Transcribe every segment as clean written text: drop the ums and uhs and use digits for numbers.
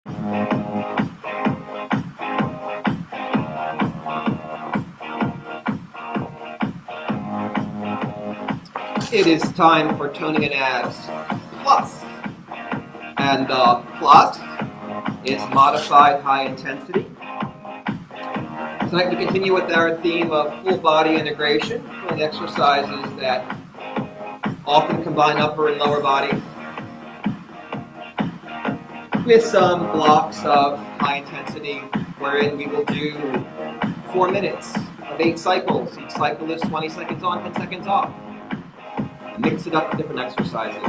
It is time for toning and abs plus. And plus is modified high intensity. Tonight we continue with our theme of full body integration, doing exercises that often combine upper and lower body with some blocks of high intensity wherein we will do 4 minutes of 8 cycles. Each cycle is 20 seconds on, 10 seconds off. Mix it up with different exercises.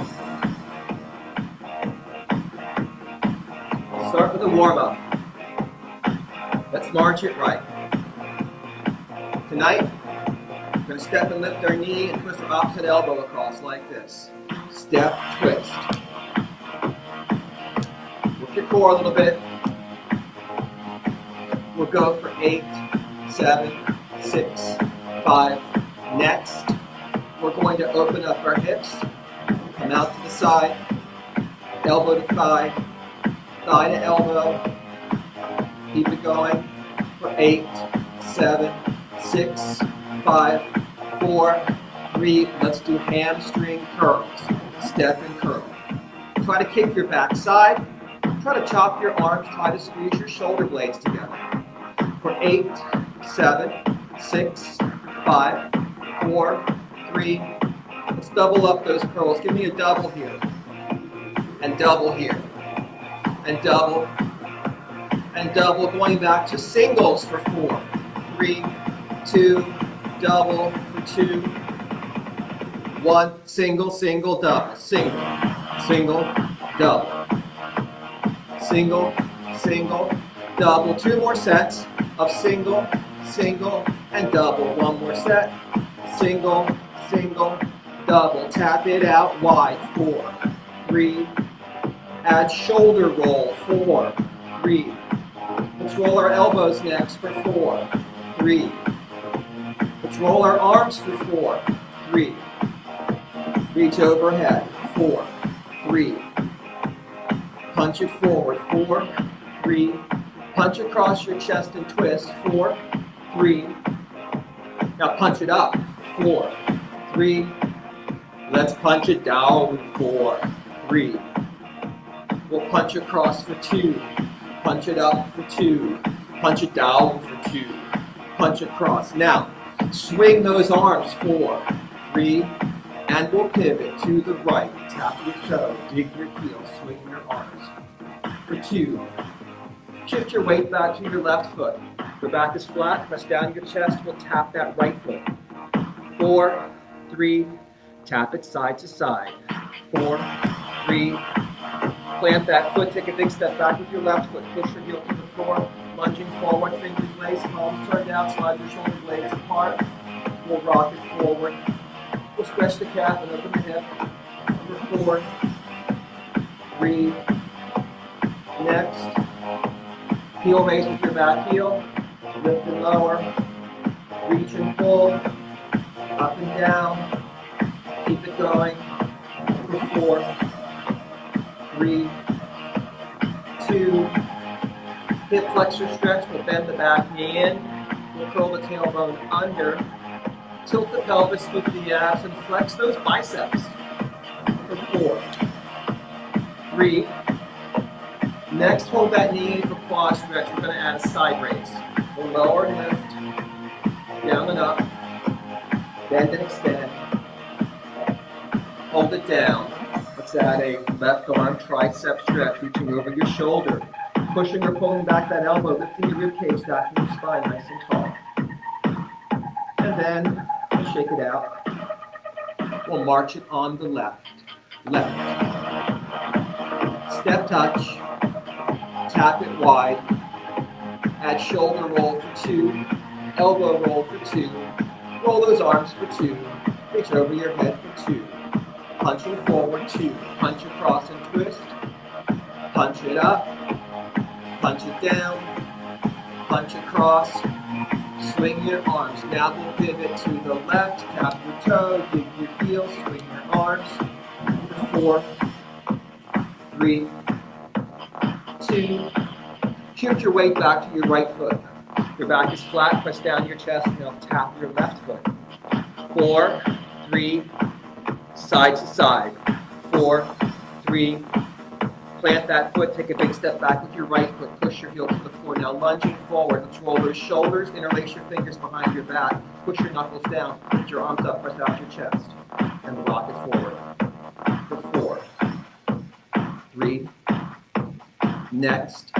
We'll start with a warm-up. Let's march it right. Tonight, we're going to step and lift our knee and twist our opposite elbow across like this. Step, twist. Work your core a little bit. We'll go for 8, 7, 6, 5. Next, we're going to open up our hips, come out to the side, elbow to thigh, thigh to elbow. Keep it going for 8, 7, 6, 5, 4, 3. Let's do hamstring curls. Step and curl. Try to kick your back side. Try to chop your arms. Try to squeeze your shoulder blades together. For 8, 7, 6, 5, 4, 3. Let's double up those curls. Give me a double here. And double here. And double. And double. Going back to singles for 4, 3, 2, double for 2, 1, single, single, double, single, single, double, single, single, double. 2 more sets of single, single, and double. 1 more set, single, single, double. Tap it out wide. 4, 3. Add shoulder roll. 4, 3. Let's roll our elbows next for 4, 3. Let's roll our arms for 4, 3. Reach overhead. 4, 3. Punch it forward. 4, 3. Punch across your chest and twist. 4, 3. Now punch it up. 4, 3. Let's punch it down. 4, 3. We'll punch across for 2. Punch it up for 2. Punch it down for 2. Punch across. Now, swing those arms. 4, 3. And we'll pivot to the right. Tap your toe. Dig your heels. Swing your arms. For 2. Shift your weight back to your left foot. Your back is flat. Press down your chest. We'll tap that right foot. 4, 3. Tap it side to side. 4, 3. Plant that foot. Take a big step back with your left foot. Push your heel to the floor. Lunging forward. Fingers placed. Palms turned out. Slide your shoulder blades apart. We'll rock it forward. We'll stretch the calf and open the hip. Number 4, 3. Next. Heel raise with your back heel. Lift and lower. Reach and pull. Up and down. Keep it going. Number 4, 3, 2. Hip flexor stretch. We'll bend the back knee in. We'll curl the tailbone under. Tilt the pelvis with the abs and flex those biceps. For 4, 3. Next, hold that knee for quad stretch. We're going to add a side raise. We'll lower and lift. Down and up. Bend and extend. Hold it down. Let's add a left arm tricep stretch, reaching over your shoulder. Pushing or pulling back that elbow, lifting your ribcage, stacking your spine nice and tall. And then we'll shake it out. We'll march it on the left. Left. Step touch. Tap it wide. Add shoulder roll for 2. Elbow roll for 2. Roll those arms for 2. Reach over your head for 2. Punching forward 2. Punch across and twist. Punch it up. Punch it down. Punch across. Swing your arms. Now we'll pivot to the left. Tap your toe. Dig your heels. Swing your arms. 4, 3, 2. Shift your weight back to your right foot. Your back is flat, press down your chest, and now tap your left foot. 4, 3, side to side. 4, 3, plant that foot, take a big step back with your right foot, push your heel to the floor. Now lunging forward, let's roll those shoulders, interlace your fingers behind your back, push your knuckles down, put your arms up, press out your chest, and rock it forward. For 4, 3, next.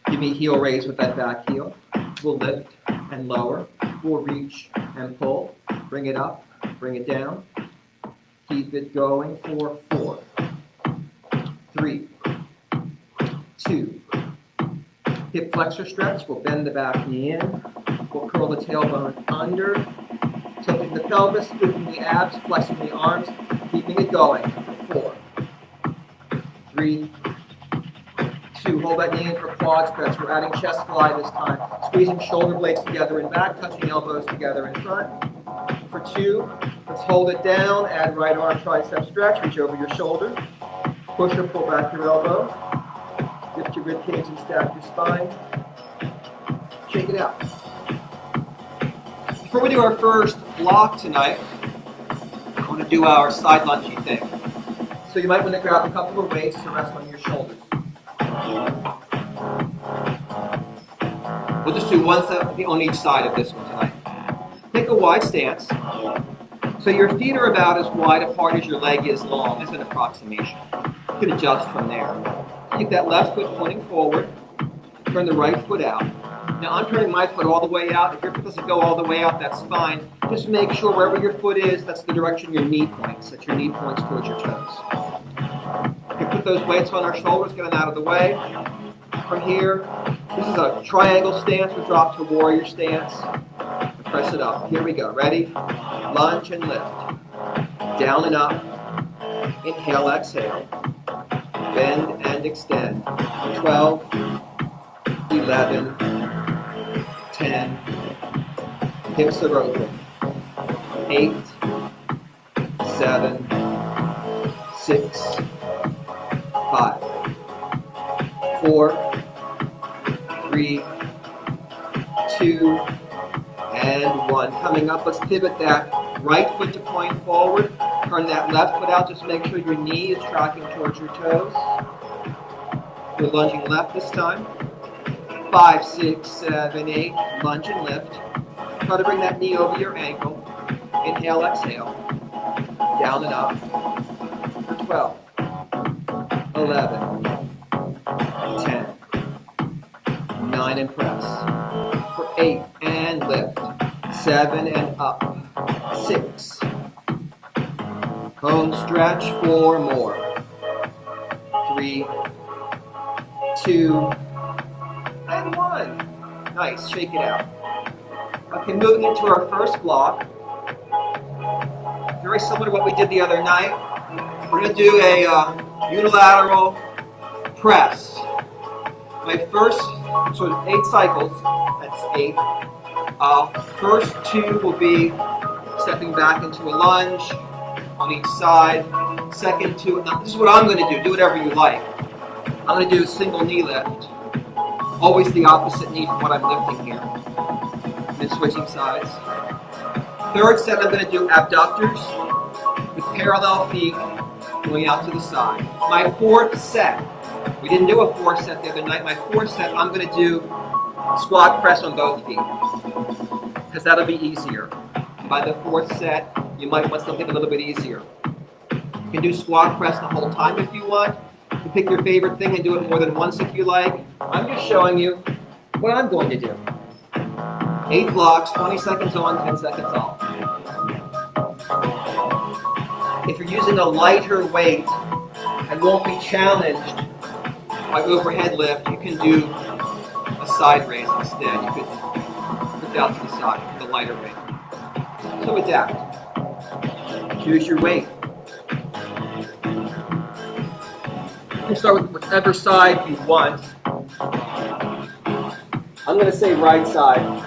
Give me heel raise with that back heel. We'll lift and lower. We'll reach and pull. Bring it up, bring it down. Keep it going for 4, 3, 2. Hip flexor stretch. We'll bend the back knee in. We'll curl the tailbone under. Tilting the pelvis, scooping the abs, flexing the arms. Keeping it going for 4, 3, 2. Hold that knee in for quad stretch. We're adding chest fly this time. Squeezing shoulder blades together in back, touching elbows together in front. For 2, let's hold it down. Add right arm tricep stretch. Reach over your shoulder. Push or pull back your elbow. Lift your rib cage and stack your spine. Shake it out. Before we do our first block tonight, I want to do our side lungey thing. So you might want to grab a couple of weights to rest on your shoulders. We'll just do one set on each side of this one tonight. Take a wide stance. So your feet are about as wide apart as your leg is long. It's an approximation. You can adjust from there. Keep that left foot pointing forward. Turn the right foot out. Now I'm turning my foot all the way out. If your foot doesn't go all the way out, that's fine. Just make sure wherever your foot is, that's the direction your knee points. That your knee points towards your toes. You can put those weights on our shoulders, get them out of the way. From here, this is a triangle stance. We drop to warrior stance. And press it up. Here we go. Ready? Lunge and lift. Down and up. Inhale, exhale. Bend and extend. 12, 11, 10. Hips are open. 8, 7, 6, 5, 4, 3, 2, and 1. Coming up, let's pivot that right foot to point forward. Turn that left foot out. Just make sure your knee is tracking towards your toes. We're lunging left this time. 5, 6, 7, 8. Lunge and lift. Try to bring that knee over your ankle. Inhale, exhale. Down and up. For 12, 11, 10, 9 and press. For 8 and lift. 7 and up. 6. Home stretch. 4 more. 3, 2, and 1. Nice. Shake it out. Okay, moving into our first block. Very similar to what we did the other night. We're going to do a unilateral press. My first, so 8 cycles, that's 8. First 2 will be stepping back into a lunge on each side. Second 2, now this is what I'm going to do whatever you like. I'm going to do a single knee lift. Always the opposite knee from what I'm lifting here. And then switching sides. Third set, I'm going to do abductors with parallel feet going out to the side. My fourth set, we didn't do a 4th set the other night. My 4th set, I'm going to do squat press on both feet because that'll be easier. By the 4th set, you might want something a little bit easier. You can do squat press the whole time if you want. You can pick your favorite thing and do it more than once if you like. I'm just showing you what I'm going to do. 8 blocks, 20 seconds on, 10 seconds off. If you're using a lighter weight and won't be challenged by overhead lift, you can do a side raise instead. You could put that to the side with a lighter weight. So adapt. Choose your weight. You can start with whichever side you want. I'm going to say right side.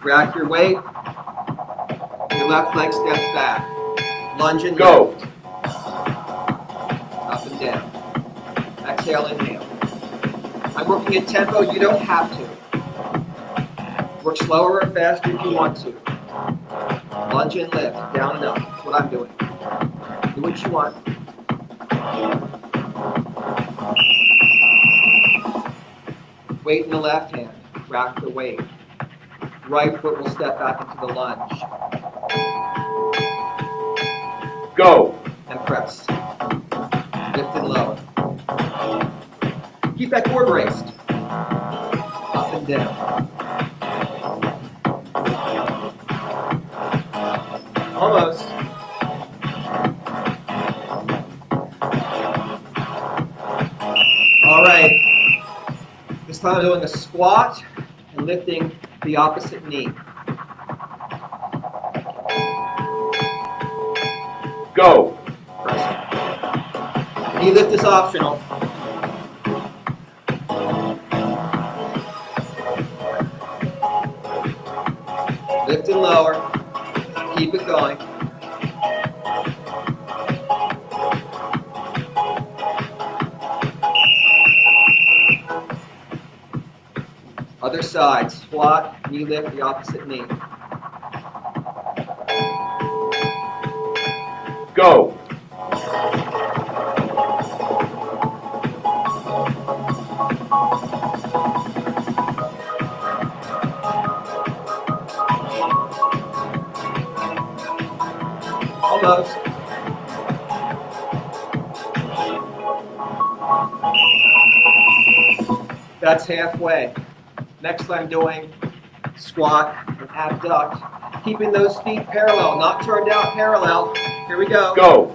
Rack your weight. Your left leg steps back. Lunge and Go. lift. Up and down. Exhale, inhale. I'm working at tempo. You don't have to. Work slower or faster if you want to. Lunge and lift. Down and up. That's what I'm doing. Do what you want. Weight in the left hand. Rack the weight. Right foot will step back into the lunge. Go. And press. Lift and lower. Keep that core braced. Up and down. Almost. All right. This time I'm doing a squat and lifting the opposite knee. Go. Knee lift is optional. Lift and lower. Keep it going. Other side. Squat, knee lift, the opposite knee. Go. Almost. That's halfway. Next I'm doing squat and abduct. Keeping those feet parallel, not turned out parallel. Here we go. Go.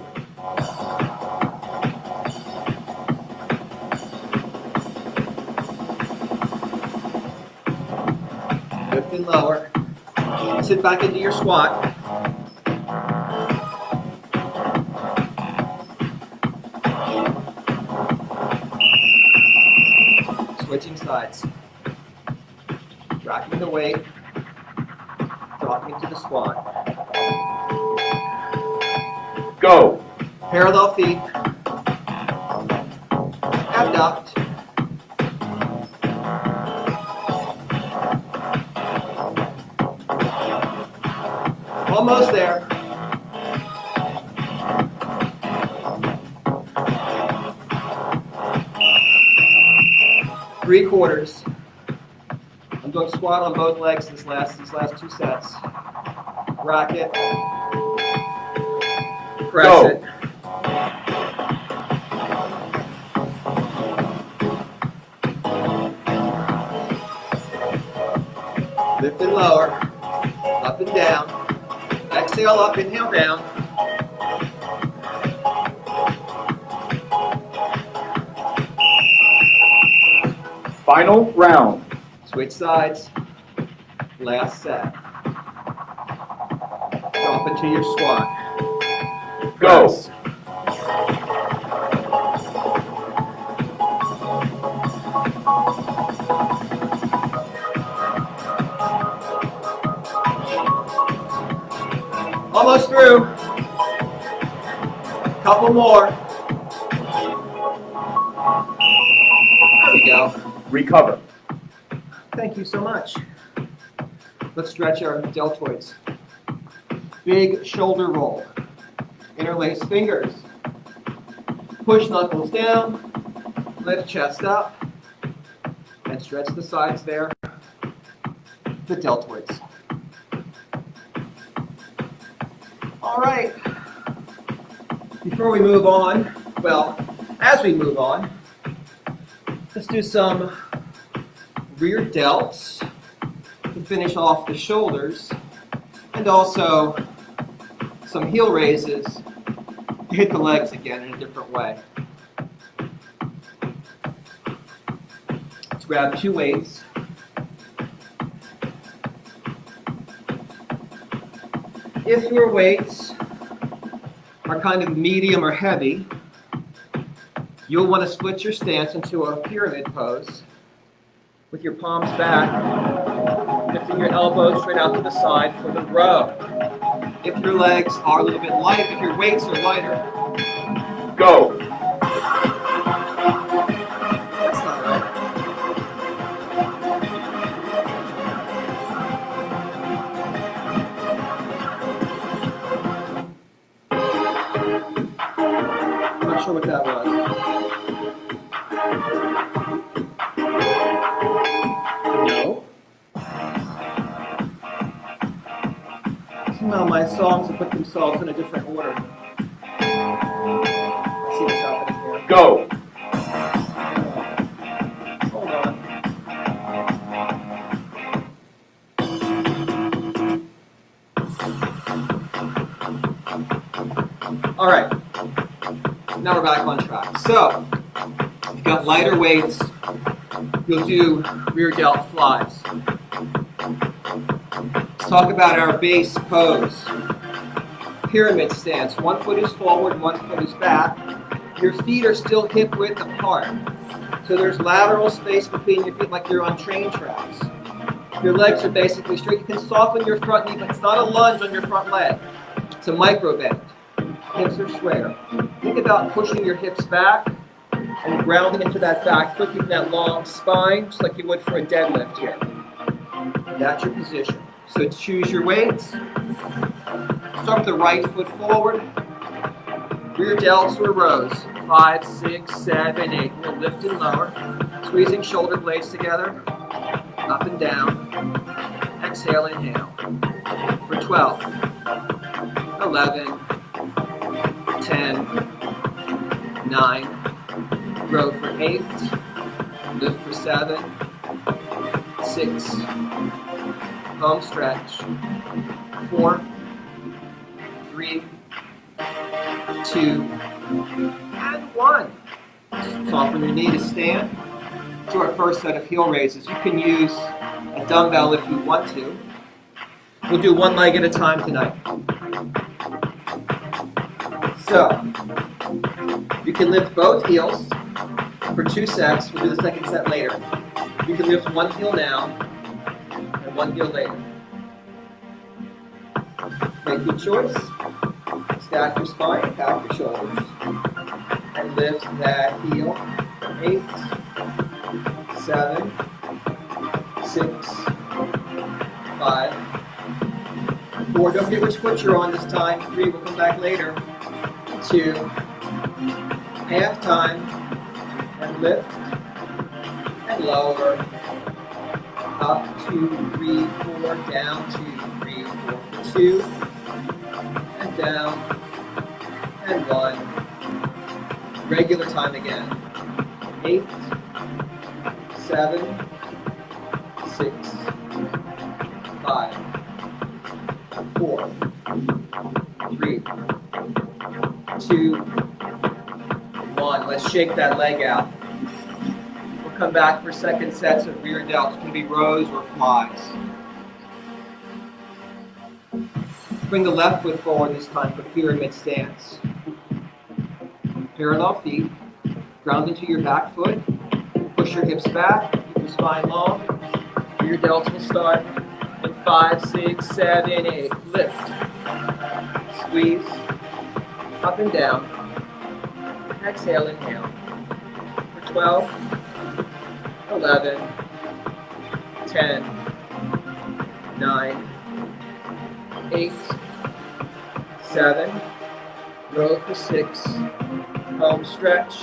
Lift and lower. Sit back into your squat. Switching sides. Racking the weight. Dropping into the squat. Go. Parallel feet. Abduct. Almost there. Three quarters. I'm doing squat on both legs these last two sets. Rack it. Press Go. it. Lift and lower. Up and down. Exhale up, inhale down. Final round. Switch sides. Last set. Drop into your squat. Go. Press. Almost through. Couple more. There we go. Recover. Thank you so much. Let's stretch our deltoids. Big shoulder roll. Interlace fingers. Push knuckles down. Lift chest up. And stretch the sides there. The deltoids. All right. Before we move on, well, as we move on, let's do some rear delts to finish off the shoulders, and also some heel raises to hit the legs again in a different way. Let's grab two weights. If your weights are kind of medium or heavy, you'll want to split your stance into a pyramid pose with your palms back Lifting your elbows straight out to the side for the row. If your legs are a little bit light, if your weights are lighter, Go. that's not right. I'm not sure what that was. No. Somehow my songs have put themselves in a different order. Let's see what's happening here. Go. Hold on. All right. Now we're back on track. So, you've got lighter weights. You'll do rear delt flies. Let's talk about our base pose. Pyramid stance. One foot is forward, one foot is back. Your feet are still hip width apart. So there's lateral space between your feet like you're on train tracks. Your legs are basically straight. You can soften your front knee, but it's not a lunge on your front leg. It's a micro bend. Hips are square. Think about pushing your hips back and grounding into that back foot, keeping that long spine, just like you would for a deadlift here. That's your position. So choose your weights. Start with the right foot forward. Rear delts or rows. 5, 6, 7, 8. We'll lift and lower. Squeezing shoulder blades together. Up and down. Exhale, inhale. For 12. 11. 10. 9. Row for 8. Lift for 7. 6. Home stretch. 4. 3. 2. And 1. Soften your knee to stand. To our first set of heel raises. You can use a dumbbell if you want to. We'll do one leg at a time tonight. So, you can lift both heels for 2 sets. We'll do the second set later. You can lift one heel now and one heel later. Make your choice. Stack your spine, back your shoulders, and lift that heel. 8, 7, 6, 5, 4. Don't forget which foot you're on this time. 3, we'll come back later. 2, half time, and lift, and lower. Up, 2, 3, 4, down, 2, 3, 4, 2, and down, and 1. Regular time again. 8, 7, 6, 5, 4, 3, 2, 1. Let's shake that leg out. We'll come back for second sets of rear delts. It's going to be rows or flies. Bring the left foot forward this time for pyramid stance. Parallel feet. Ground into your back foot. Push your hips back. Keep your spine long. Rear delts will start in 5, 6, 7, 8. Lift. Squeeze. Up and down. Exhale, inhale. For 12, 11, 10, 9, 8, 7, row for 6, home stretch,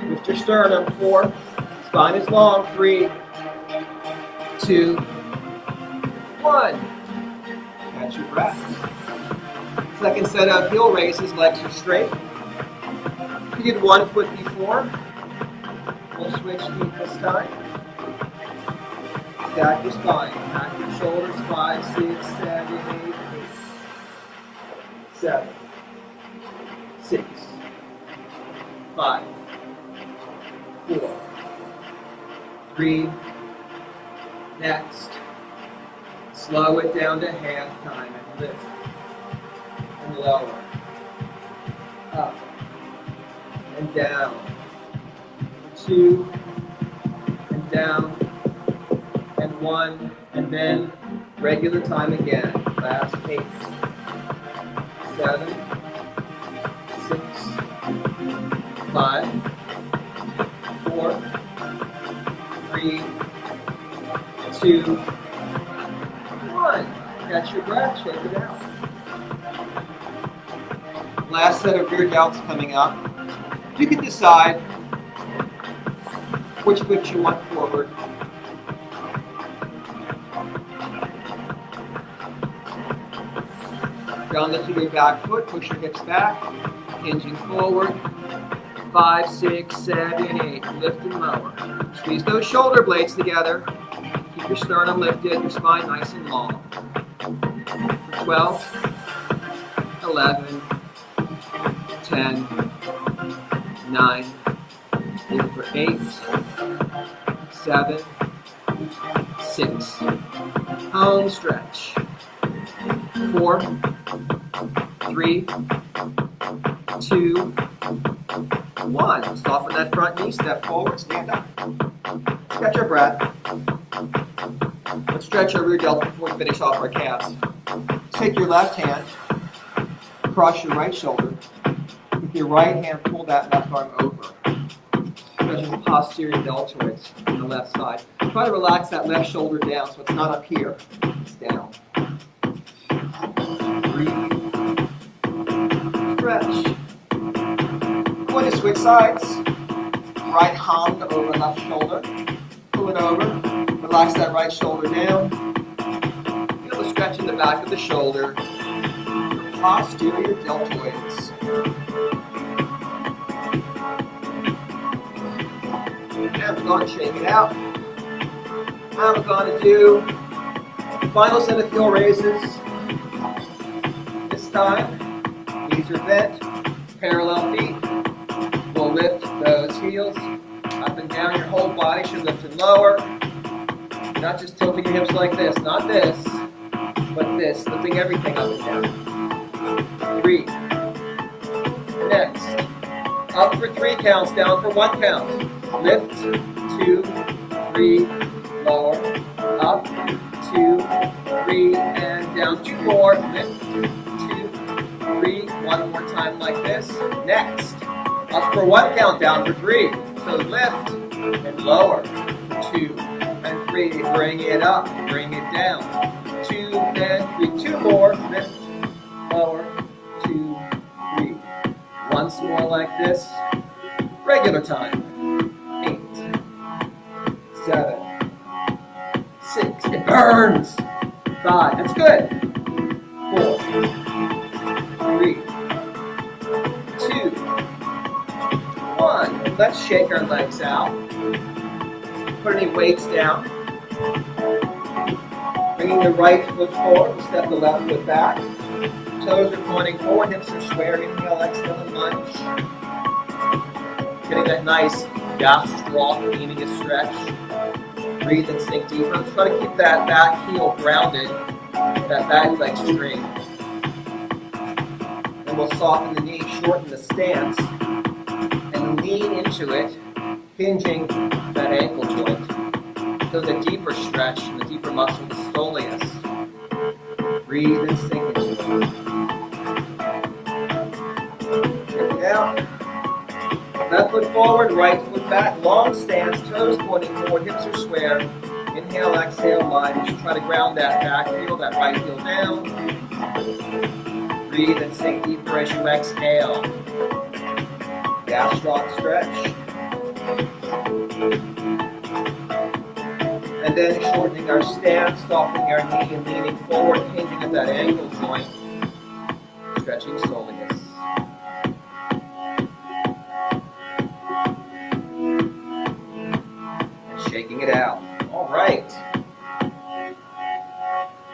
lift your sternum, 4, spine is long, 3, 2, 1, catch your breath. Second set of heel raises, legs are straight. If you did one foot before, we'll switch feet this time. Stack your spine, back your shoulders, 5, 6, 7, 8, 7, 6, 5, 4, 3, next. Slow it down to half time and lift. And lower. Up. And down. 2, and down, and 1, And then regular time again. Last 8, 7, 6, 5, 4, 3, 2, 1. Catch your breath, shake it out. Last set of rear delts coming up. You can decide which foot you want forward. Ground lift to your back foot, push your hips back, hinging forward. 5, 6, 7, 8. Lift and lower. Squeeze those shoulder blades together. Keep your sternum lifted, your spine nice and long. 12, 11, 10, 9, in for 8, 7, 6. Home stretch. 4, 3, 2, 1. Soften that front knee, step forward, stand up. Catch your breath. Let's stretch our rear delt before we finish off our calves. Take your left hand, cross your right shoulder. With your right hand, pull that left arm over. Stretching the posterior deltoids on the left side. Try to relax that left shoulder down so it's not up here, it's down. Breathe. Stretch. Going to switch sides. Right hand over left shoulder. Pull it over. Relax that right shoulder down. Feel the stretch in the back of the shoulder. Your posterior deltoids. Now we're going to shake it out. Now we're going to do the final set of heel raises. This time, knees are bent, parallel feet. We'll lift those heels up and down. Your whole body should lift and lower. You're not just tilting your hips like this, not this, but this, lifting everything up and down. 3. Next, up for 3 counts, down for 1 count. Lift, 2, 3, lower, up, 2, 3, and down. 2 more. Lift, 2, 3. 1 more time like this. Next, up for 1 count, down for 3. So lift and lower. 2 and 3. Bring it up. Bring it down. 2 and 3. 2 more. Lift, lower. 2, 3. Once more like this. Regular time. 8, 7, 6. It burns. 5. That's good. 4, 3, 2, 1. Let's shake our legs out. Put any weights down. Bringing the right foot forward. Step the left foot back. Toes are pointing forward. Hips are square. Inhale, exhale, and lunge. Getting that nice gastrocnemius stretch. Breathe and sink deeper. Let's try to keep that back heel grounded, that back leg straight. Then we'll soften the knee, shorten the stance, and lean into it, hinging that ankle joint. So the deeper stretch, and the deeper muscle, the soleus. Breathe and sink into it. Check it out. Left foot forward, right foot back, long stance, toes pointing forward, hips are square. Inhale, exhale, lunge. Try to ground that back heel, that right heel down. Breathe and sink deeper as you exhale. Gastroc stretch. And then shortening our stance, softening our knee and leaning forward, hinging at that ankle joint. Stretching soleus. Shaking it out. All right.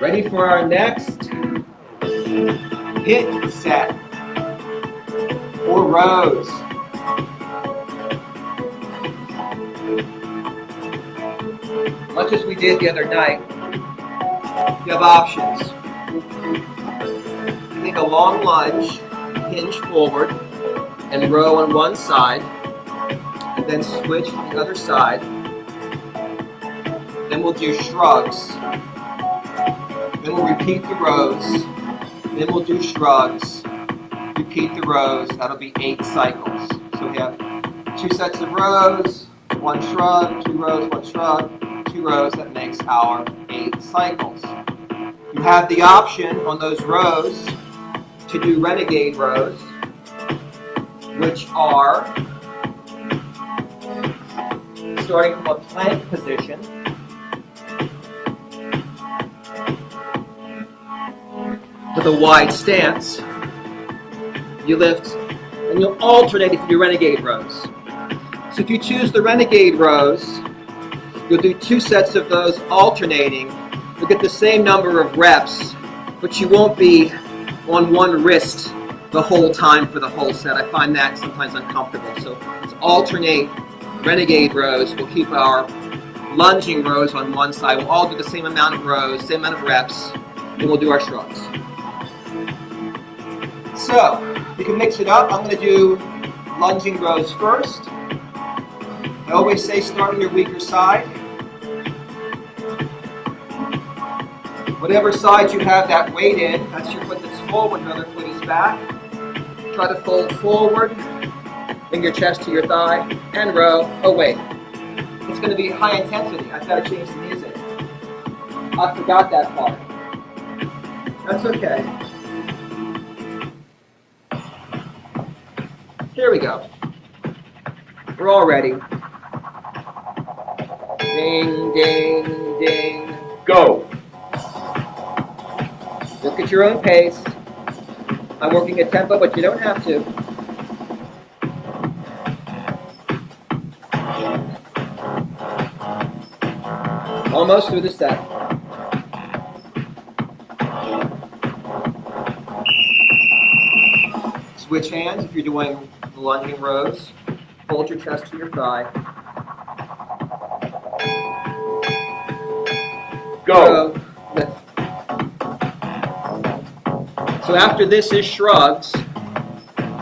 Ready for our next HIIT set. 4 rows. Much as we did the other night, you have options. You take a long lunge, hinge forward, and row on one side, and then switch to the other side. Then we'll do shrugs Then we'll repeat the rows. Then we'll do shrugs. Repeat the rows. That'll be 8 cycles. So we have 2 sets of rows, 1 shrug, 2 rows, 1 shrug, 2 rows. That makes our 8 cycles. You have the option on those rows to do renegade rows, which are starting from a plank position. With a wide stance, you lift and you'll alternate if you do renegade rows. So if you choose the renegade rows, you'll do 2 sets of those alternating. You'll get the same number of reps, but you won't be on one wrist the whole time for the whole set. I find that sometimes uncomfortable. So let's alternate renegade rows. We'll keep our lunging rows on one side. We'll all do the same amount of rows, same amount of reps, and we'll do our shrugs. So, you can mix it up. I'm going to do lunging rows first. I always say start on your weaker side. Whatever side you have that weight in, that's your foot that's forward, the other foot is back. Try to fold forward, bring your chest to your thigh, and row. Oh wait, it's going to be high intensity. I've got to change the music. I forgot that part. That's okay. Here we go. We're all ready. Ding, ding, ding. Go. Work at your own pace. I'm working at tempo, but you don't have to. Almost through the set. Switch hands if you're doing lunging rows. Hold your chest to your thigh. Go. Lift. So after this is shrugs.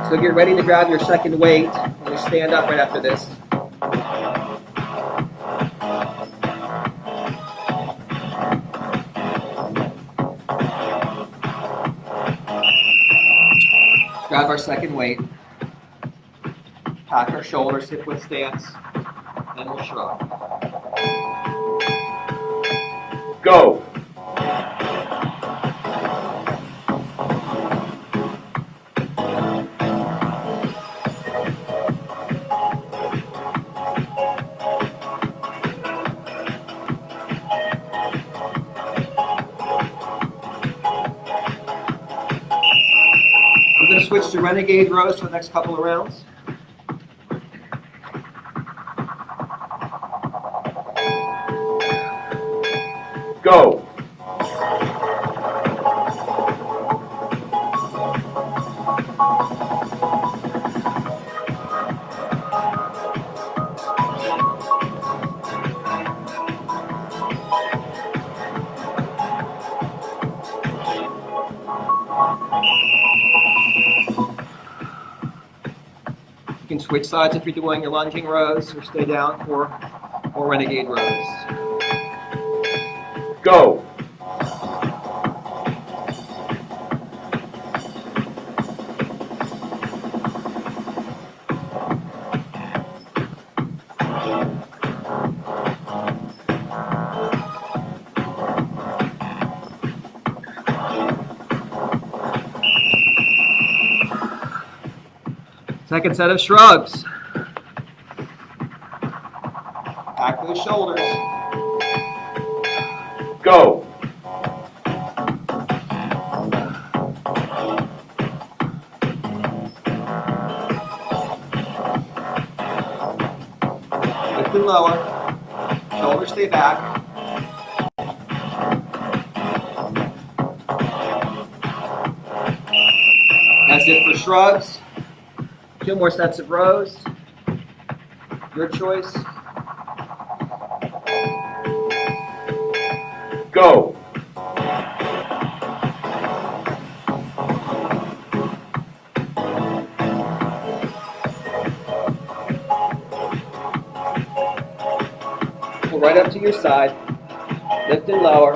So get ready to grab your second weight when we stand up right after this. Grab our second weight. Pack our shoulders, hip width stance, and we'll shrug. Go. I'm going to switch to renegade rows for the next couple of rounds. Go. You can switch sides if you're doing your lunging rows, or stay down for more renegade rows. Go. Second set of shrugs. Back those shoulders. Go. Lift and lower. Shoulders stay back. That's it for shrugs. 2 more sets of rows. Your choice. Go. Pull right up to your side. Lift and lower.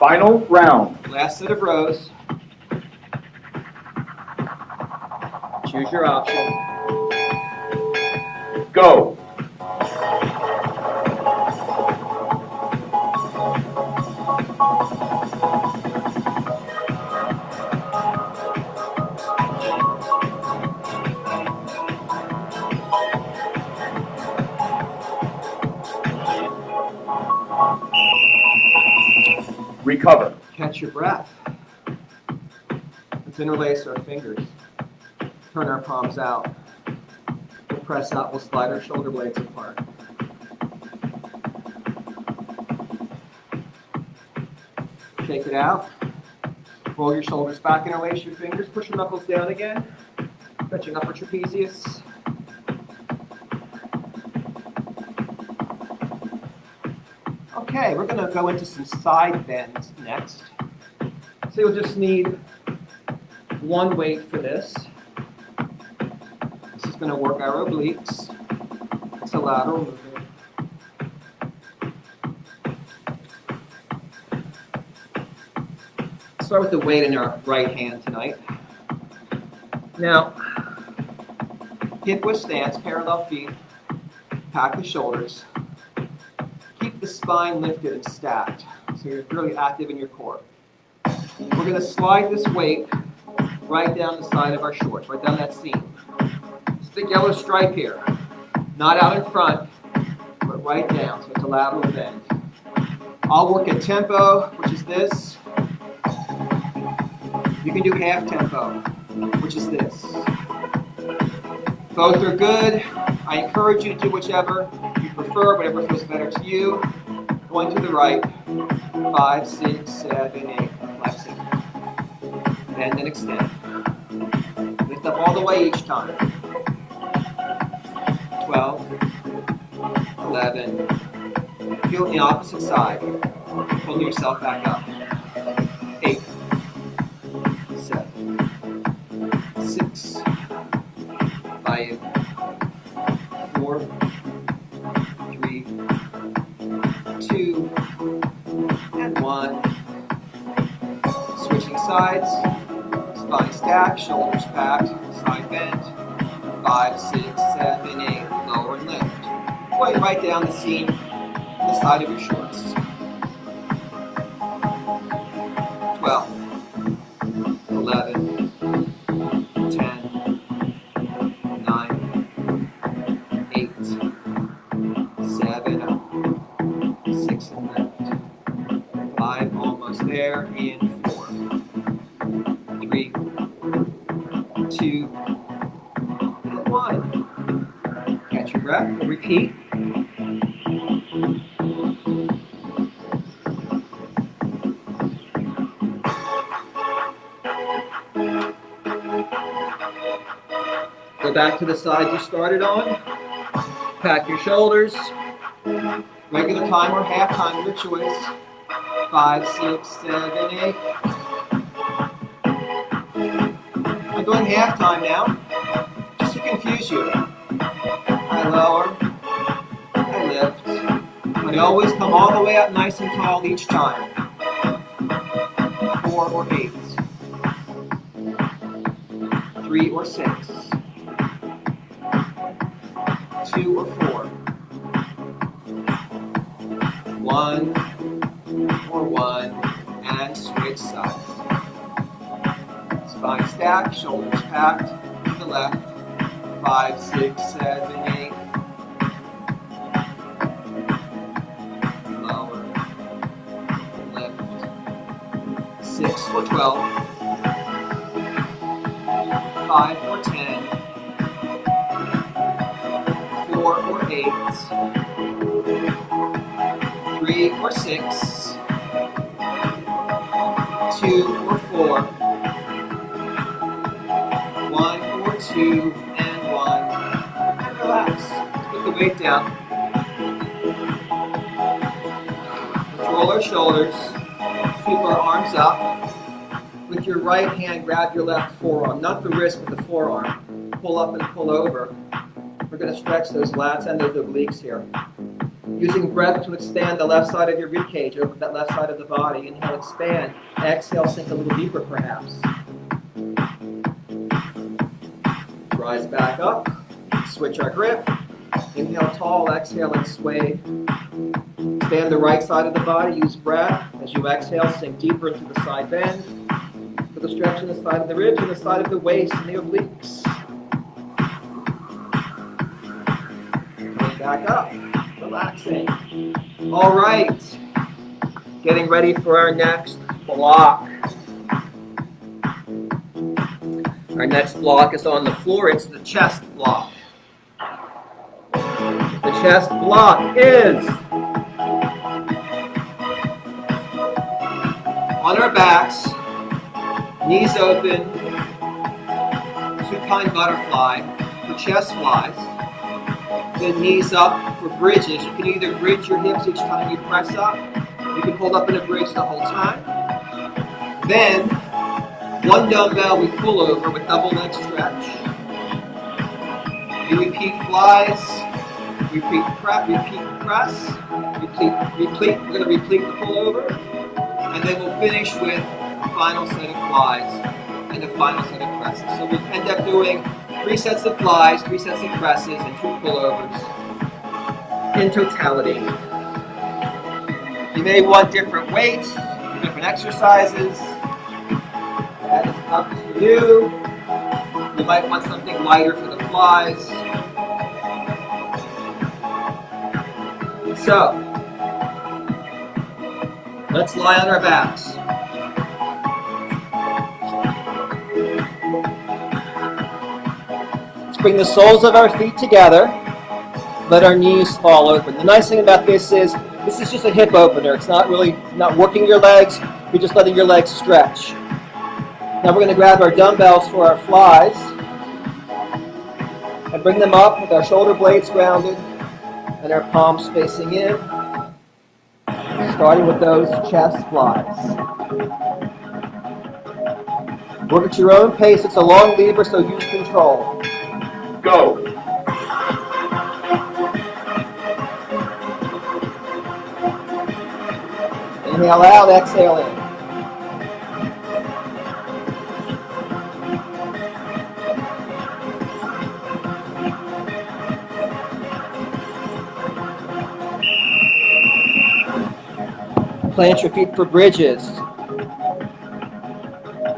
Final round. Last set of rows. Choose your option. Go. Recover. Catch your breath. Let's interlace our fingers. Turn our palms out. We'll press out. We'll slide our shoulder blades apart. Shake it out. Roll your shoulders back, interlace your fingers. Push your knuckles down again. Stretch your upper trapezius. Okay, we're going to go into some side bends next. So you'll just need one weight for this. This is going to work our obliques. It's a lateral movement. Start with the weight in our right hand tonight. Now, hip width stance, parallel feet, pack the shoulders. Keep the spine lifted and stacked, so you're really active in your core. We're going to slide this weight right down the side of our shorts, right down that seam. It's the yellow stripe here, not out in front, but right down, so it's a lateral bend. I'll work at tempo, which is this. You can do half tempo, which is this. Both are good. I encourage you to do whichever you prefer, whatever feels better to you. Going to the right, 5, 6, 7, 8, flexing. Bend and extend. Lift up all the way each time. 12, 11. Feel the opposite side. Pull yourself back up. 8, 7, 6, 5, 4, 3, 2, and 1. Switching sides. Spine stacked, shoulders packed, side bend. 5, 6, 7, 8. Lower and lift. Point right down the seam, the side of your shorts. 12, 11, 10, 9, 8, 7, 6 and lift. 5, almost there, in 4, 3, 2, and 1. Catch your breath, repeat. Go back to the side you started on. Pack your shoulders. Regular time or half time, your choice. 5, 6, 7, 8. I'm doing half time now, just to confuse you. I lower, I lift, but I always come all the way up nice and tall each time. 4 or 8. 3 or 6. 2 or 4. 1 or 1, and switch sides. Spine stacked, shoulders packed to the left. 5, 6, 7, 8. Lower, lift. 6 or 12. 5 or 10. 4 or 8. 3 or 6. 2 or 4. 1 or 2 and 1. And relax. Put the weight down. Roll our shoulders. Sweep our arms up. With your right hand, grab your left forearm. Not the wrist, but the forearm. Pull up and pull over. We're going to stretch those lats and those obliques here. Using breath to expand the left side of your rib cage, open that left side of the body. Inhale, expand. Exhale, sink a little deeper perhaps. Rise back up. Switch our grip. Inhale tall, exhale and sway. Expand the right side of the body, use breath. As you exhale, sink deeper into the side bend. Feel the stretch in the side of the ribs and the side of the waist and the obliques. Coming back up, relaxing. All right, getting ready for our next block. Our next block is on the floor. It's the chest block. The chest block is on our backs, knees open, supine butterfly for chest flies. Then knees up for bridges. You can either bridge your hips each time you press up. You can hold up in a bridge the whole time. Then one dumbbell we pull over with double leg stretch. You repeat flies, repeat press, repeat. We're going to repeat the pull over, and then we'll finish with a final set of flies and a final set of presses. So we'll end up doing 3 sets of flies, 3 sets of presses, and 2 pullovers in totality. You may want different weights, different exercises. That is up to you. You might want something lighter for the flies. So, let's lie on our backs. Let's bring the soles of our feet together. Let our knees fall open. The nice thing about this is just a hip opener. It's not working your legs. You're just letting your legs stretch. Now we're going to grab our dumbbells for our flies and bring them up with our shoulder blades grounded and our palms facing in, starting with those chest flies. Work at your own pace. It's a long lever, so use control. Go. Inhale out, exhale in. Plant your feet for bridges.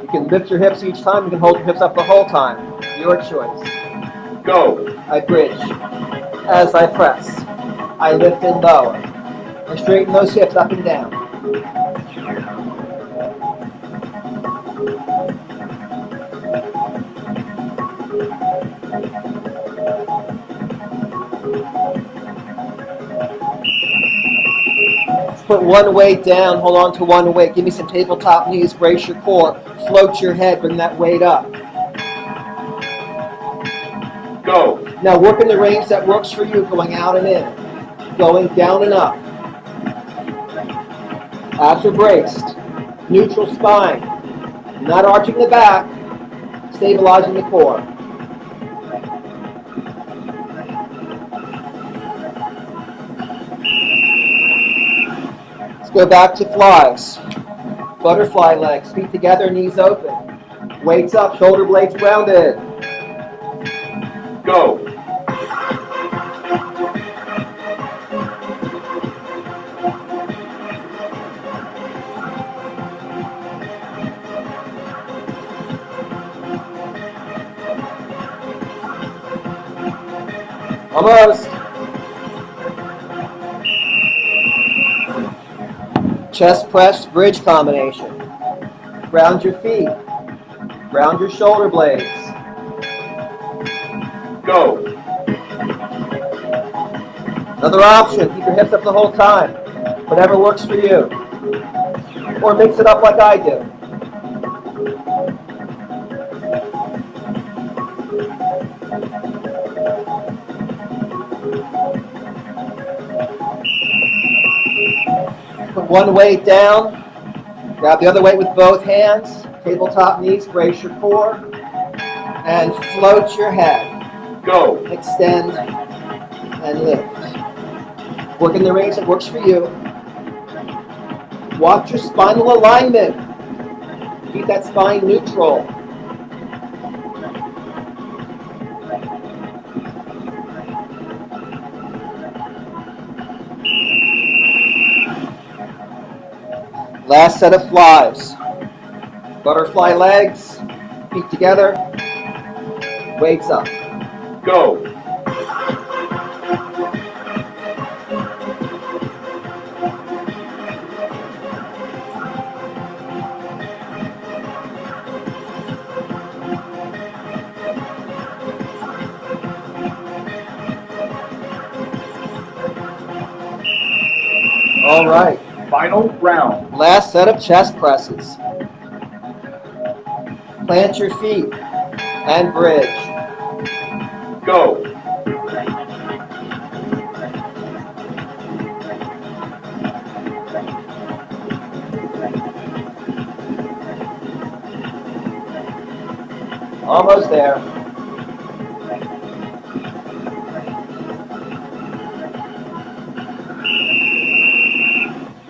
You can lift your hips each time. You can hold your hips up the whole time. Your choice. Go. I bridge. As I press, I lift and lower. I straighten those hips up and down. Put one weight down, hold on to one weight. Give me some tabletop knees, brace your core. Float your head, bring that weight up. Go. Now work in the range that works for you, going out and in. Going down and up. Abs are braced. Neutral spine. Not arching the back. Stabilizing the core. Go back to flies. Butterfly legs, feet together, knees open. Weights up, shoulder blades grounded. Go. Almost. Chest press, bridge combination. Ground your feet. Ground your shoulder blades. Go. Another option, keep your hips up the whole time. Whatever works for you. Or mix it up like I do. Put one weight down. Grab the other weight with both hands. Tabletop knees, brace your core. And float your head. Go. Extend and lift. Work in the range that works for you. Watch your spinal alignment. Keep that spine neutral. Last set of flies. Butterfly legs, feet together, weights up. Go. All right. Final round. Last set of chest presses. Plant your feet and bridge. Go. Almost there.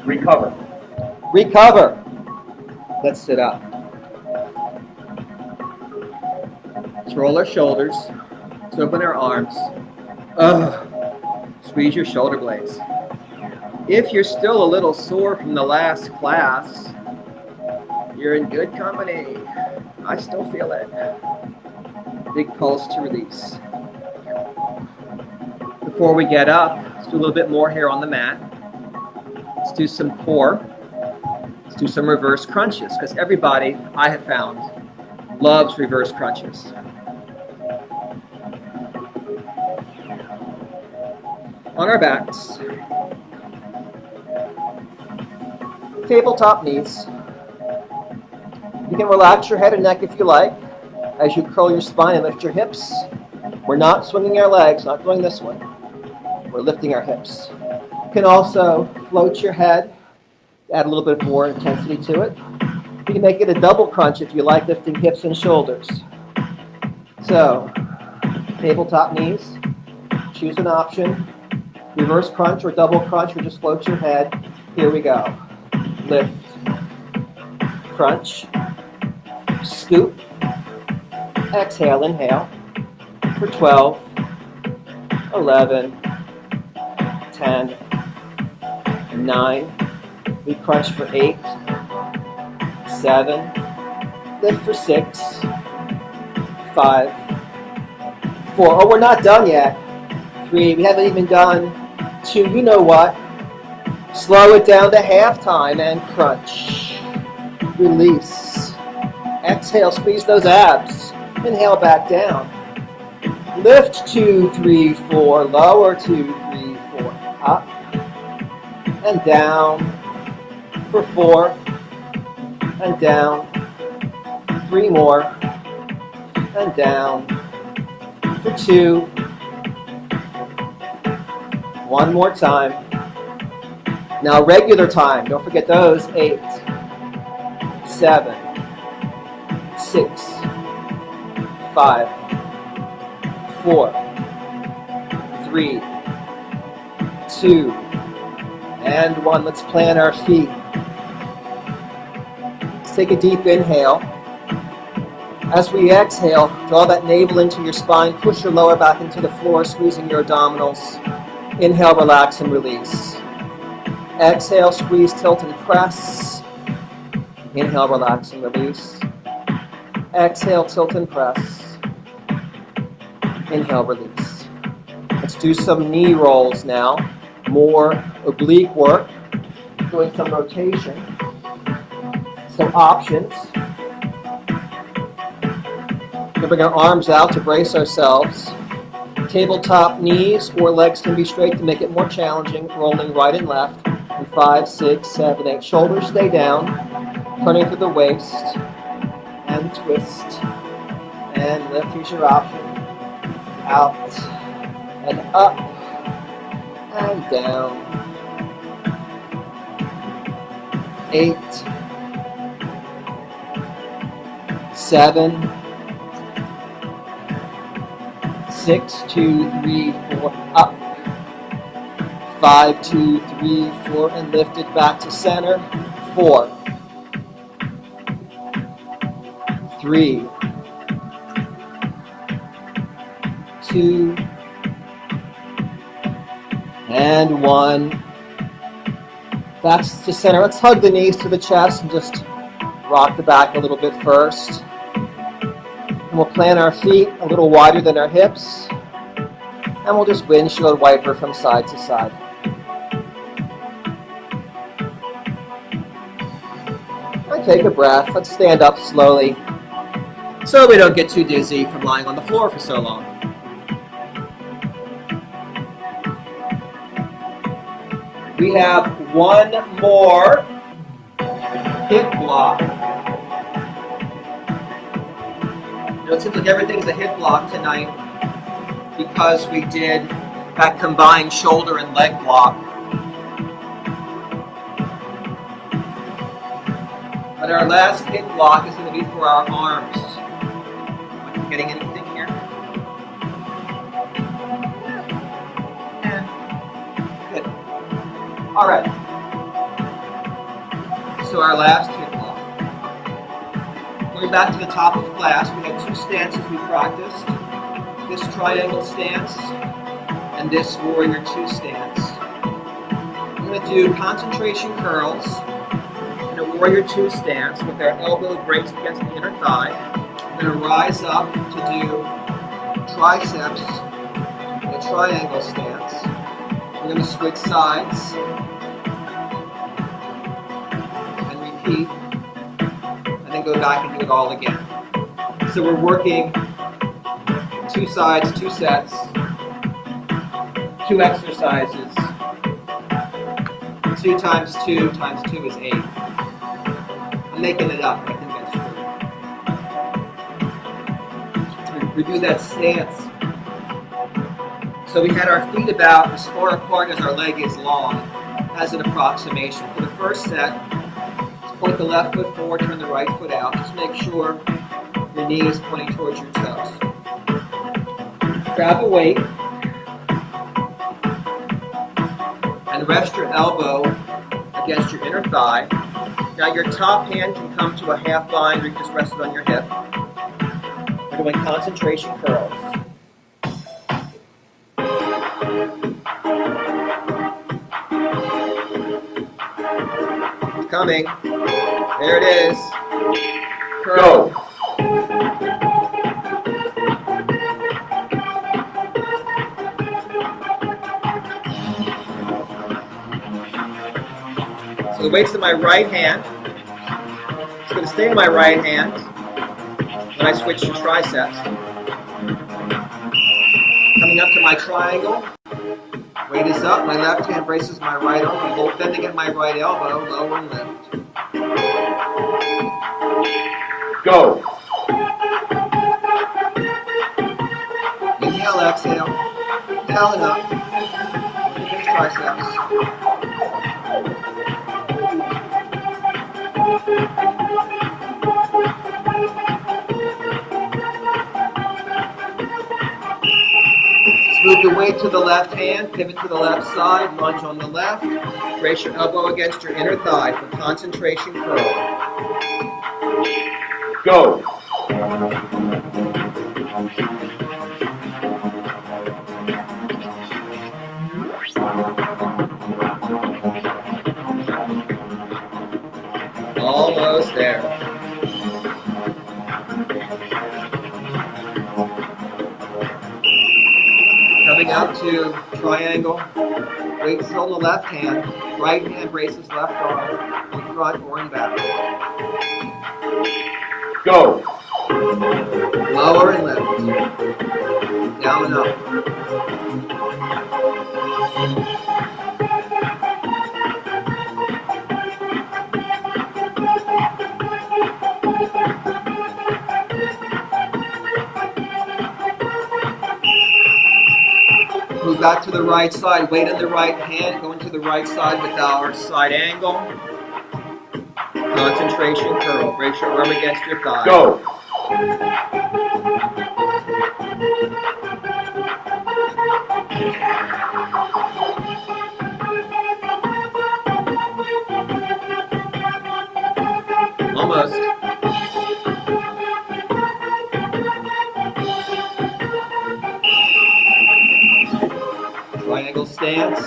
Recover. Recover. Let's sit up. Let's roll our shoulders. Let's open our arms. Squeeze your shoulder blades. If you're still a little sore from the last class, you're in good company. I still feel it. Big pulse to release. Before we get up, let's do a little bit more here on the mat. Let's do some core. Let's do some reverse crunches, because everybody, I have found, loves reverse crunches. On our backs. Tabletop knees. You can relax your head and neck if you like, as you curl your spine and lift your hips. We're not swinging our legs, not doing this one. We're lifting our hips. You can also float your head, add a little bit more intensity to it. You can make it a double crunch if you like lifting hips and shoulders. So, tabletop knees, choose an option. Reverse crunch or double crunch, or just float your head. Here we go. Lift, crunch, scoop, exhale, inhale for 12, 11, 10, 9. We crunch for 8, 7, lift for 6, 5, 4. Oh, we're not done yet. 3, we haven't even done 2. You know what? Slow it down to halftime and crunch. Release. Exhale, squeeze those abs. Inhale back down. Lift 2, 3, 4. Lower 2, 3, 4. Up and down for 4 and down. 3 more and down for 2. 1 more time. Now regular time, don't forget those. 8, 7, 6, 5, 4, 3, 2, and 1. Let's plant our feet. Let's take a deep inhale. As we exhale, draw that navel into your spine, push your lower back into the floor, squeezing your abdominals. Inhale, relax, and release. Exhale, squeeze, tilt, and press. Inhale, relax, and release. Exhale, tilt, and press. Inhale, release. Let's do some knee rolls now. More oblique work. Doing some rotation. Some options. We'll bring our arms out to brace ourselves. Tabletop knees or legs can be straight to make it more challenging. Rolling right and left. And 5, 6, 7, 8. Shoulders stay down. Turning through the waist. And twist. And lift. Here's your option. Out. And up. And down. 8. 7. 6, 2, 3, 4, up, 5, 2, 3, 4, and lift it back to center. 4, 3, 2, and 1. Back to center. Let's hug the knees to the chest and just rock the back a little bit first. And we'll plant our feet a little wider than our hips. And we'll just windshield wiper from side to side. And take a breath. Let's stand up slowly so we don't get too dizzy from lying on the floor for so long. We have one more HIIT block. It seems like everything's a HIIT block tonight because we did that combined shoulder and leg block. But our last HIIT block is going to be for our arms. Am I forgetting anything here? Good. All right. So our last HIIT block. Going back to the top of class, we had 2 stances we practiced. This triangle stance and this warrior 2 stance. I'm going to do concentration curls in a warrior 2 stance with our elbow braced against the inner thigh. I'm going to rise up to do triceps in a triangle stance. We're going to switch sides and repeat, and then go back and do it all again. So we're working 2 sides, 2 sets, 2 exercises. 2 times 2 times 2 is 8. I'm making it up, but I think that's true. We do that stance. So we had our feet about as far apart as our leg is long, as an approximation. For the first set, let's point the left foot forward, turn the right foot out. Just make sure your knee is pointing towards your toes. Grab a weight and rest your elbow against your inner thigh. Now your top hand can come to a half bind or you just rest it on your hip. We're doing concentration curls. It's coming. There it is. Curl. Go. The weight's in my right hand. It's going to stay in my right hand when I switch to triceps. Coming up to my triangle. Weight is up. My left hand braces my right arm. I'm bending at my right elbow. Lower and lift. Go. Inhale, exhale. Down and up. Finish triceps. Move the weight to the left hand, pivot to the left side, lunge on the left. Brace your elbow against your inner thigh for concentration curl. Go. Almost there. Coming up to triangle, weight still in the left hand, right hand braces left arm, in front or in back. Go. Lower and lift. Down and up. Move back to the right side, weight in the right hand, going to the right side with our side angle. Concentration curl, brace your arm against your thigh. Go. stance,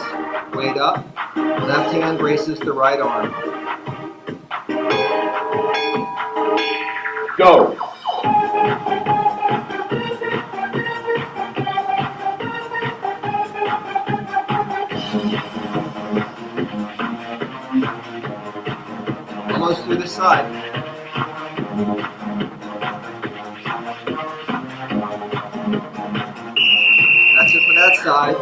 weight up. Left hand braces the right arm. Go. Almost through the side. That's it for that side.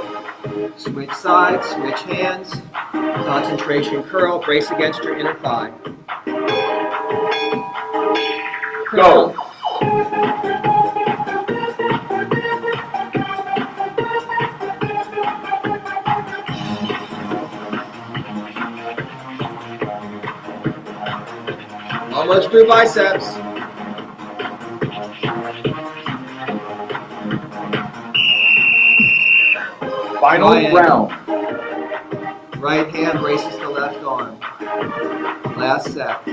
Switch sides, switch hands. Concentration curl, brace against your inner thigh. Go. Almost through biceps. Final round. Right hand braces the left arm. Last set.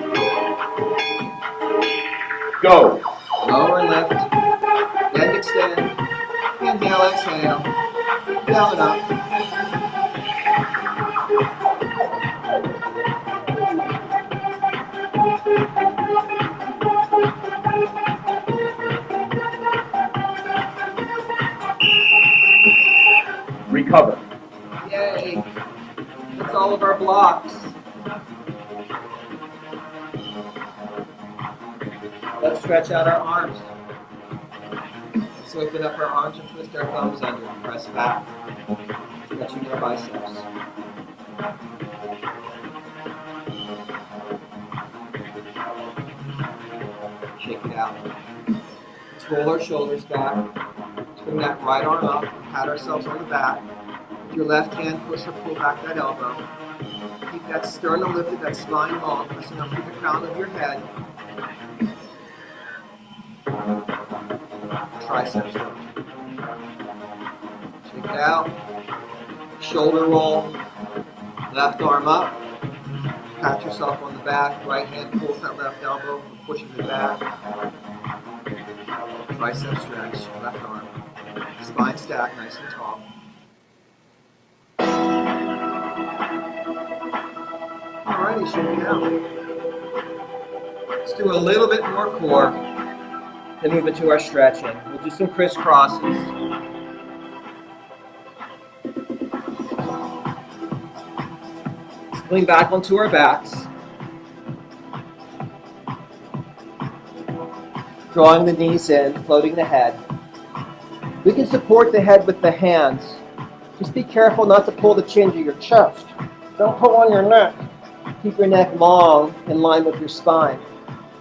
Go. Lower and lift. Then extend. Inhale, exhale. Down and up. Recover. Yay. That's all of our blocks. Let's stretch out our arms. Let's open up our arms and twist our thumbs under. Press back. Stretching our biceps. Shake it out. Let's roll our shoulders back. Let's bring that right arm up. Pat ourselves on the back. With your left hand, push or pull back that elbow. Keep that sternum lifted, that spine long, pressing up through the crown of your head. Triceps up. Shake it out. Shoulder roll. Left arm up. Pat yourself on the back. Right hand pulls that left elbow, pushes it back. Tricep stretch. Left arm. Spine stack, nice and tall. Alrighty, shake it out. Let's do a little bit more core. Then move into our stretching. We'll do some crisscrosses. Lean back onto our backs. Drawing the knees in, floating the head. We can support the head with the hands. Just be careful not to pull the chin to your chest. Don't pull on your neck. Keep your neck long in line with your spine.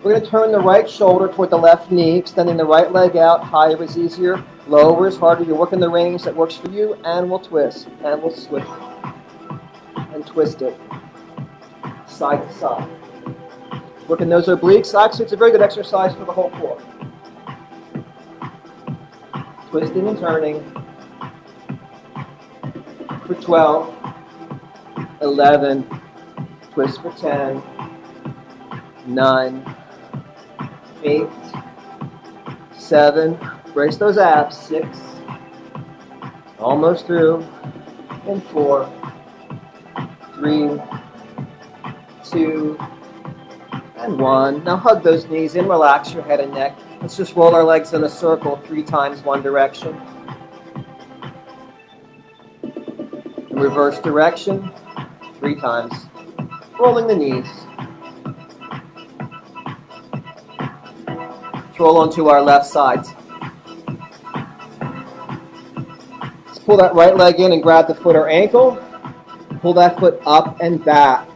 We're going to turn the right shoulder toward the left knee, extending the right leg out. Higher is easier, lower is harder. You're working the range that works for you, and we'll twist, and we'll switch, and twist it, side to side. Working those obliques. Actually, it's a very good exercise for the whole core. Twisting and turning for 12, 11, twist for 10, 9, 8, 7, brace those abs, 6, almost through, and 4, 3, 2, and 1. Now hug those knees in, relax your head and neck. Let's just roll our legs in a circle 3 times one direction. In reverse direction, 3 times. Rolling the knees. Let's roll onto our left sides. Let's pull that right leg in and grab the foot or ankle. Pull that foot up and back.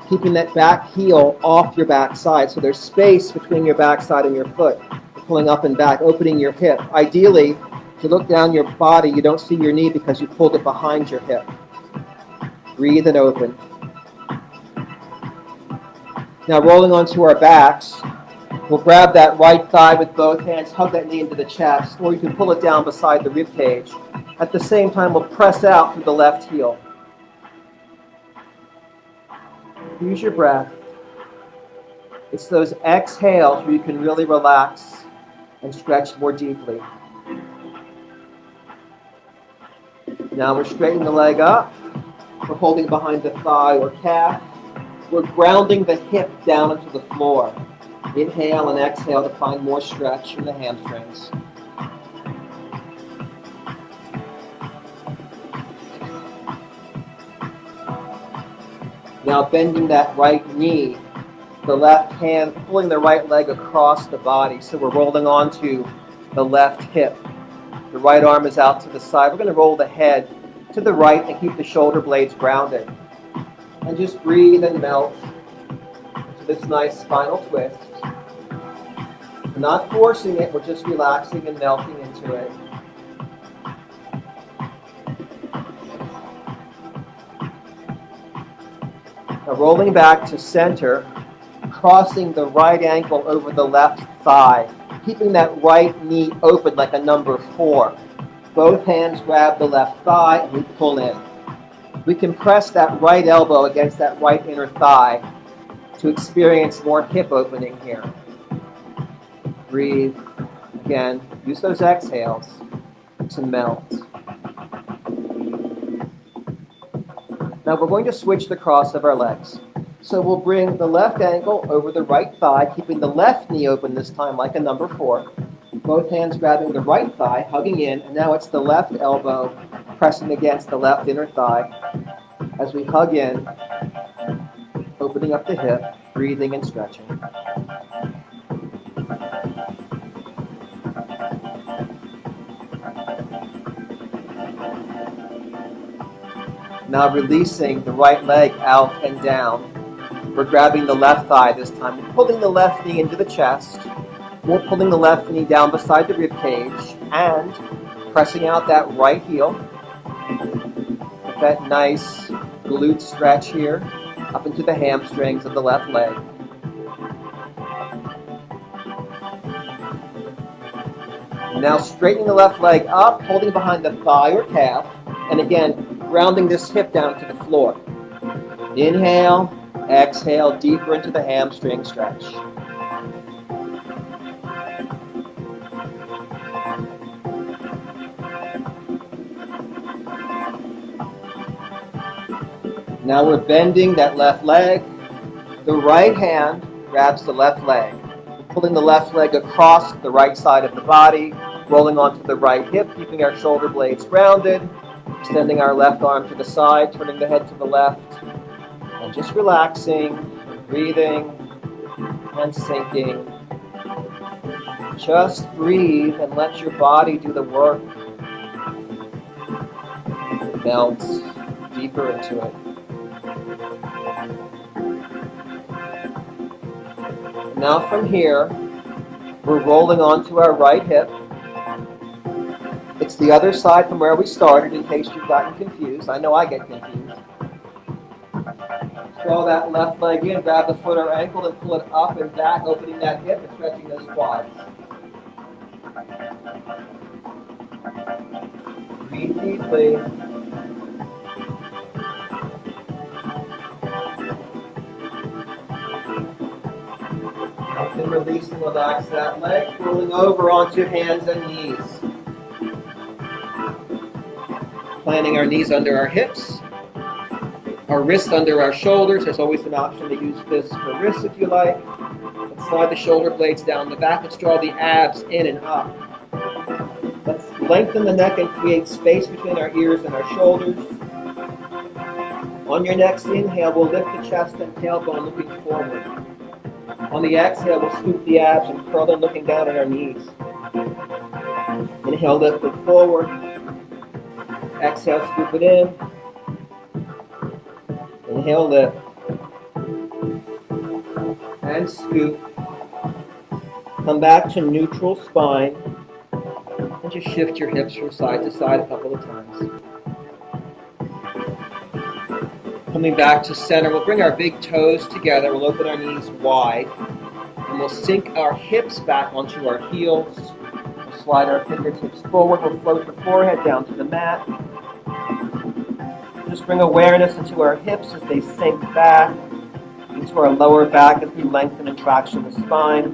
Keeping that back heel off your back side, so there's space between your backside and your foot. You're pulling up and back, opening your hip. Ideally, if you look down your body, you don't see your knee because you pulled it behind your hip. Breathe and open. Now rolling onto our backs, we'll grab that right thigh with both hands, hug that knee into the chest, or you can pull it down beside the rib cage. At the same time, we'll press out through the left heel. Use your breath. It's those exhales where you can really relax and stretch more deeply. Now we're straightening the leg up. We're holding behind the thigh or calf. We're grounding the hip down into the floor. Inhale and exhale to find more stretch in the hamstrings. Now bending that right knee, the left hand pulling the right leg across the body. So we're rolling onto the left hip. The right arm is out to the side. We're going to roll the head to the right and keep the shoulder blades grounded. And just breathe and melt into this nice spinal twist. We're not forcing it, we're just relaxing and melting into it. Now rolling back to center, crossing the right ankle over the left thigh, keeping that right knee open like a number 4. Both hands grab the left thigh and we pull in. We can press that right elbow against that right inner thigh to experience more hip opening here. Breathe. Again, use those exhales to melt. Now we're going to switch the cross of our legs. So we'll bring the left ankle over the right thigh, keeping the left knee open this time like a number 4. Both hands grabbing the right thigh, hugging in, and now it's the left elbow pressing against the left inner thigh as we hug in, opening up the hip, breathing and stretching. Now releasing the right leg out and down. We're grabbing the left thigh this time. We're pulling the left knee into the chest. We're pulling the left knee down beside the rib cage and pressing out that right heel. With that nice glute stretch here up into the hamstrings of the left leg. Now straightening the left leg up, holding behind the thigh or calf, and again, grounding this hip down to the floor. Inhale, exhale, deeper into the hamstring stretch. Now we're bending that left leg. The right hand grabs the left leg. We're pulling the left leg across the right side of the body, rolling onto the right hip, keeping our shoulder blades grounded, extending our left arm to the side, turning the head to the left, and just relaxing, breathing, and sinking. Just breathe and let your body do the work. Melt deeper into it. Now from here, we're rolling onto our right hip. It's the other side from where we started in case you've gotten confused. I know I get confused. Draw that left leg in, grab the foot or ankle and pull it up and back, opening that hip and stretching those quads. Breathe deeply. And release and relax that leg, rolling over onto hands and knees. Planting our knees under our hips, our wrists under our shoulders. There's always an option to use this for wrists if you like. Let's slide the shoulder blades down the back. Let's draw the abs in and up. Let's lengthen the neck and create space between our ears and our shoulders. On your next inhale, we'll lift the chest and tailbone looking forward. On the exhale, we'll scoop the abs and curl them looking down at our knees. Inhale, lift it forward. Exhale, scoop it in. Inhale, lift. And scoop. Come back to neutral spine. And just shift your hips from side to side a couple of times. Coming back to center, we'll bring our big toes together. We'll open our knees wide. And we'll sink our hips back onto our heels. We'll slide our fingertips forward. We'll float the forehead down to the mat. Just bring awareness into our hips as they sink back, into our lower back as we lengthen and traction the spine.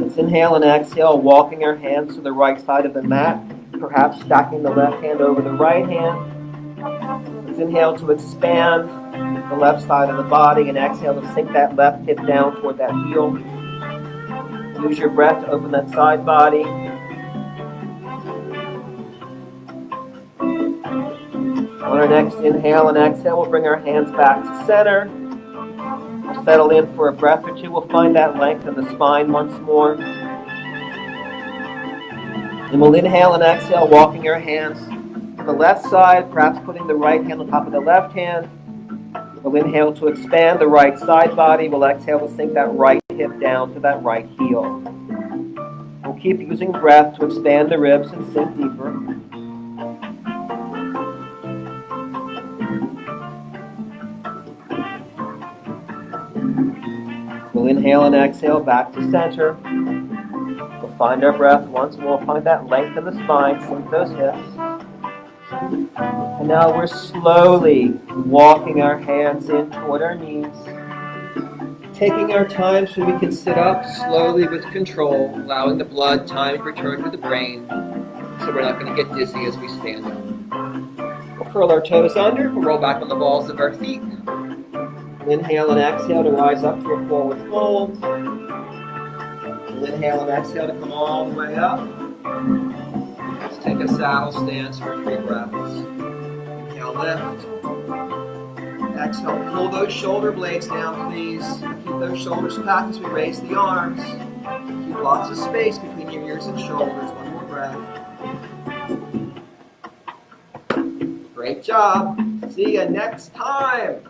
Let's inhale and exhale, walking our hands to the right side of the mat, perhaps stacking the left hand over the right hand. Let's inhale to expand the left side of the body and exhale to sink that left hip down toward that heel. Use your breath to open that side body. On our next inhale and exhale, we'll bring our hands back to center. We'll settle in for a breath or two. We'll find that length in the spine once more. And we'll inhale and exhale, walking our hands to the left side, perhaps putting the right hand on top of the left hand. We'll inhale to expand the right side body. We'll exhale to sink that right hip down to that right heel. We'll keep using breath to expand the ribs and sink deeper. We'll inhale and exhale back to center. We'll find our breath once more. Find that length in the spine. Sink those hips. And now we're slowly walking our hands in toward our knees. Taking our time so we can sit up slowly with control, allowing the blood time to return to the brain so we're not going to get dizzy as we stand up. We'll curl our toes under. We'll roll back on the balls of our feet. Inhale and exhale to rise up to a forward fold. We'll inhale and exhale to come all the way up. Let's take a saddle stance for 3 breaths. Inhale, lift. Exhale, pull those shoulder blades down, please. Keep those shoulders back as we raise the arms. Keep lots of space between your ears and shoulders. One more breath. Great job. See you next time.